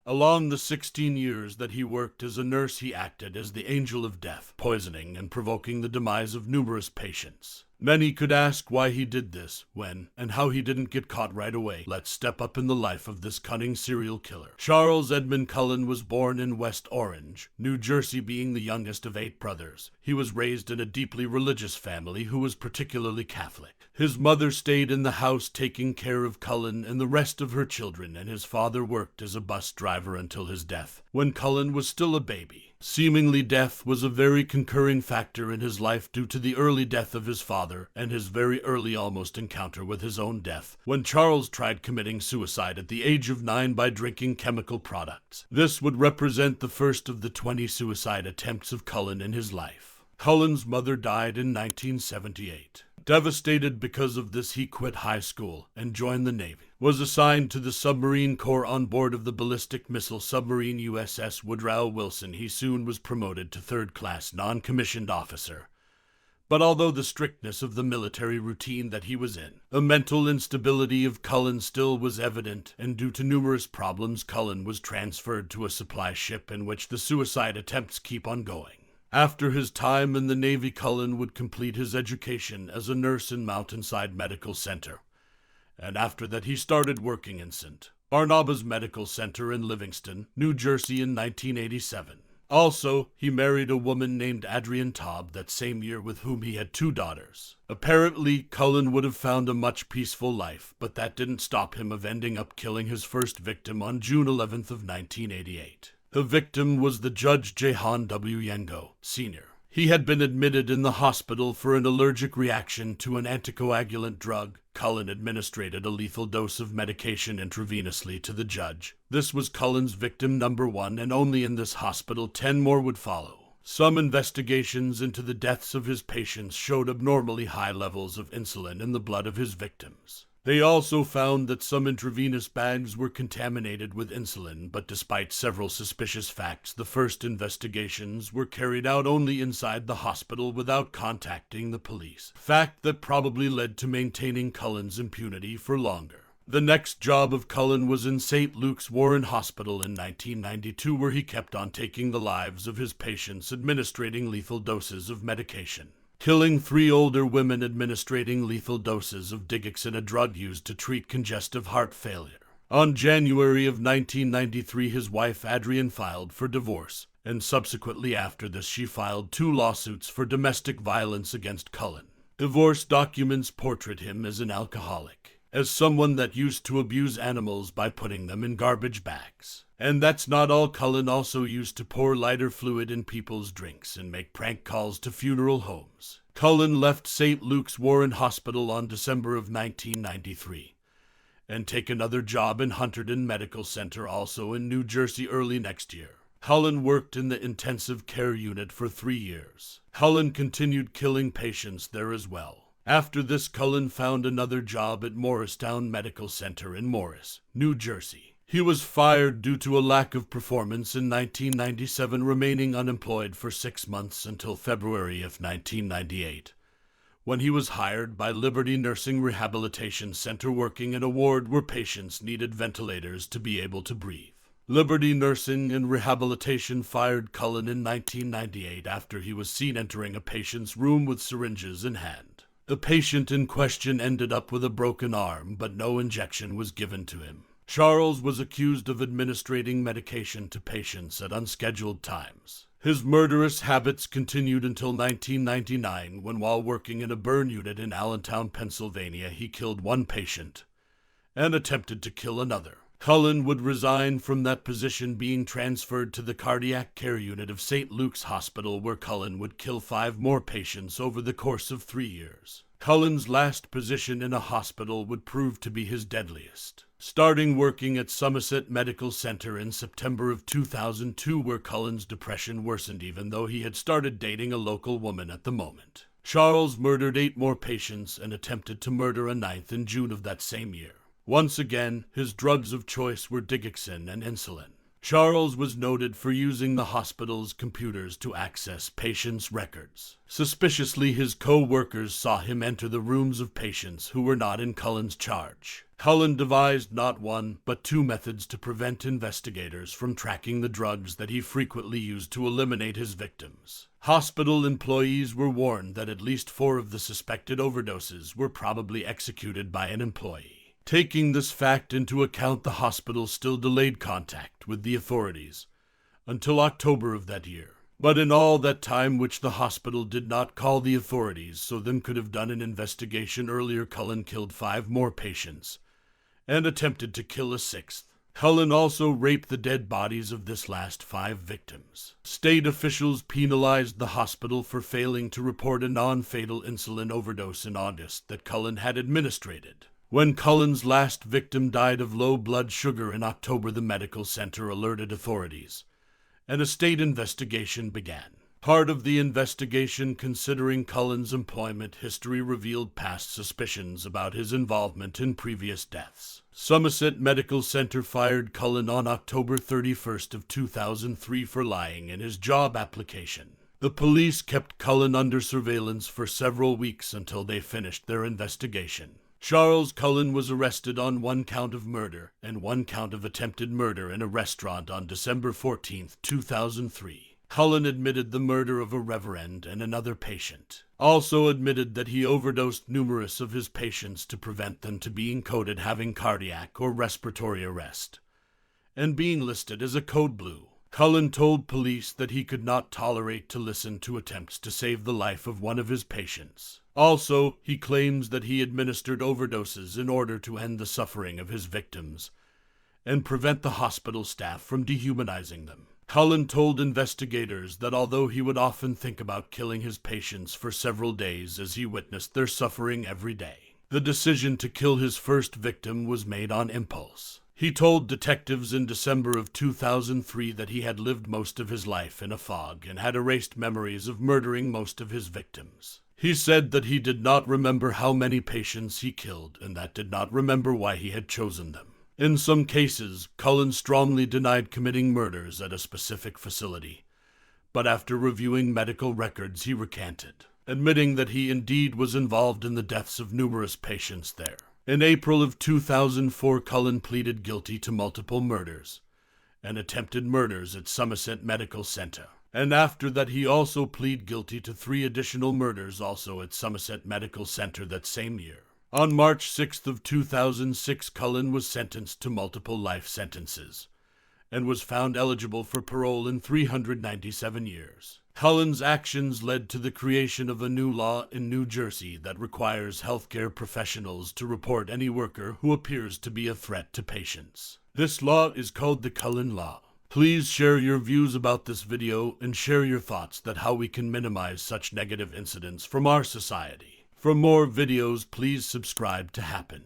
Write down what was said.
Along the 16 years that he worked as a nurse, he acted as the angel of death, poisoning and provoking the demise of numerous patients. Many could ask why he did this, when, and how he didn't get caught right away. Let's step up in the life of this cunning serial killer. Charles Edmund Cullen was born in West Orange, New Jersey, being the youngest of 8 brothers. He was raised in a deeply religious family who was particularly Catholic. His mother stayed in the house taking care of Cullen and the rest of her children, and his father worked as a bus driver until his death, when Cullen was still a baby. Seemingly, death was a very concurring factor in his life due to the early death of his father and his very early almost encounter with his own death, when Charles tried committing suicide at the age of 9 by drinking chemical products. This would represent the first of the 20 suicide attempts of Cullen in his life. Cullen's mother died in 1978. Devastated because of this, he quit high school and joined the Navy. Was assigned to the submarine corps on board of the ballistic missile submarine USS Woodrow Wilson. He soon was promoted to 3rd-class non-commissioned officer. But although the strictness of the military routine that he was in, the mental instability of Cullen still was evident, and due to numerous problems, Cullen was transferred to a supply ship in which the suicide attempts keep on going. After his time in the Navy, Cullen would complete his education as a nurse in Mountainside Medical Center, and after that he started working in St. Barnabas Medical Center in Livingston, New Jersey in 1987. Also, he married a woman named Adrienne Taub that same year, with whom he had 2 daughters. Apparently, Cullen would have found a much peaceful life, but that didn't stop him of ending up killing his first victim on June 11th of 1988. The victim was the Judge Jehan W. Yengo, Sr. He had been admitted in the hospital for an allergic reaction to an anticoagulant drug. Cullen administered a lethal dose of medication intravenously to the judge. This was Cullen's victim number 1, and only in this hospital 10 more would follow. Some investigations into the deaths of his patients showed abnormally high levels of insulin in the blood of his victims. They also found that some intravenous bags were contaminated with insulin, but despite several suspicious facts, the first investigations were carried out only inside the hospital without contacting the police, fact that probably led to maintaining Cullen's impunity for longer. The next job of Cullen was in St. Luke's Warren Hospital in 1992, where he kept on taking the lives of his patients, administering lethal doses of medication. Killing 3 older women, administering lethal doses of digoxin, a drug used to treat congestive heart failure. On January of 1993, his wife Adrienne filed for divorce, and subsequently after this she filed 2 lawsuits for domestic violence against Cullen. Divorce documents portrait him as an alcoholic, as someone that used to abuse animals by putting them in garbage bags. And that's not all. Cullen also used to pour lighter fluid in people's drinks and make prank calls to funeral homes. Cullen left St. Luke's Warren Hospital on December of 1993 and take another job in Hunterdon Medical Center, also in New Jersey, early next year. Cullen worked in the intensive care unit for 3 years. Cullen continued killing patients there as well. After this, Cullen found another job at Morristown Medical Center in Morris, New Jersey. He was fired due to a lack of performance in 1997, remaining unemployed for 6 months until February of 1998, when he was hired by Liberty Nursing Rehabilitation Center, working in a ward where patients needed ventilators to be able to breathe. Liberty Nursing and Rehabilitation fired Cullen in 1998 after he was seen entering a patient's room with syringes in hand. The patient in question ended up with a broken arm, but no injection was given to him. Charles was accused of administering medication to patients at unscheduled times. His murderous habits continued until 1999, when, while working in a burn unit in Allentown, Pennsylvania, he killed 1 patient and attempted to kill another. Cullen would resign from that position, being transferred to the cardiac care unit of St. Luke's Hospital, where Cullen would kill 5 more patients over the course of 3 years. Cullen's last position in a hospital would prove to be his deadliest, starting working at Somerset Medical Center in September of 2002, where Cullen's depression worsened even though he had started dating a local woman at the moment. Charles murdered 8 more patients and attempted to murder a 9th in June of that same year. Once again, his drugs of choice were digoxin and insulin. Charles was noted for using the hospital's computers to access patients' records. Suspiciously, his co-workers saw him enter the rooms of patients who were not in Cullen's charge. Cullen devised not one, but two methods to prevent investigators from tracking the drugs that he frequently used to eliminate his victims. Hospital employees were warned that at least 4 of the suspected overdoses were probably executed by an employee. Taking this fact into account, the hospital still delayed contact with the authorities until October of that year. But in all that time which the hospital did not call the authorities so them could have done an investigation earlier, Cullen killed 5 more patients and attempted to kill a 6th. Cullen also raped the dead bodies of this last 5 victims. State officials penalized the hospital for failing to report a non-fatal insulin overdose in August that Cullen had administered. When Cullen's last victim died of low blood sugar in October, the medical center alerted authorities, and a state investigation began. Part of the investigation, considering Cullen's employment history, revealed past suspicions about his involvement in previous deaths. Somerset Medical Center fired Cullen on October 31st of 2003 for lying in his job application. The police kept Cullen under surveillance for several weeks until they finished their investigation. Charles Cullen was arrested on 1 count of murder and 1 count of attempted murder in a restaurant on December 14, 2003. Cullen admitted the murder of a reverend and another patient. Also admitted that he overdosed numerous of his patients to prevent them to being coded having cardiac or respiratory arrest, and being listed as a code blue. Cullen told police that he could not tolerate to listen to attempts to save the life of one of his patients. Also, he claims that he administered overdoses in order to end the suffering of his victims and prevent the hospital staff from dehumanizing them. Cullen told investigators that although he would often think about killing his patients for several days as he witnessed their suffering every day, the decision to kill his first victim was made on impulse. He told detectives in December of 2003 that he had lived most of his life in a fog and had erased memories of murdering most of his victims. He said that he did not remember how many patients he killed and that did not remember why he had chosen them. In some cases, Cullen strongly denied committing murders at a specific facility, but after reviewing medical records he recanted, admitting that he indeed was involved in the deaths of numerous patients there. In April of 2004, Cullen pleaded guilty to multiple murders and attempted murders at Somerset Medical Center. And after that he also pleaded guilty to 3 additional murders also at Somerset Medical Center that same year. On March 6th of 2006, Cullen was sentenced to multiple life sentences and was found eligible for parole in 397 years. Cullen's actions led to the creation of a new law in New Jersey that requires healthcare professionals to report any worker who appears to be a threat to patients. This law is called the Cullen Law. Please share your views about this video and share your thoughts that how we can minimize such negative incidents from our society. For more videos, please subscribe to Happened.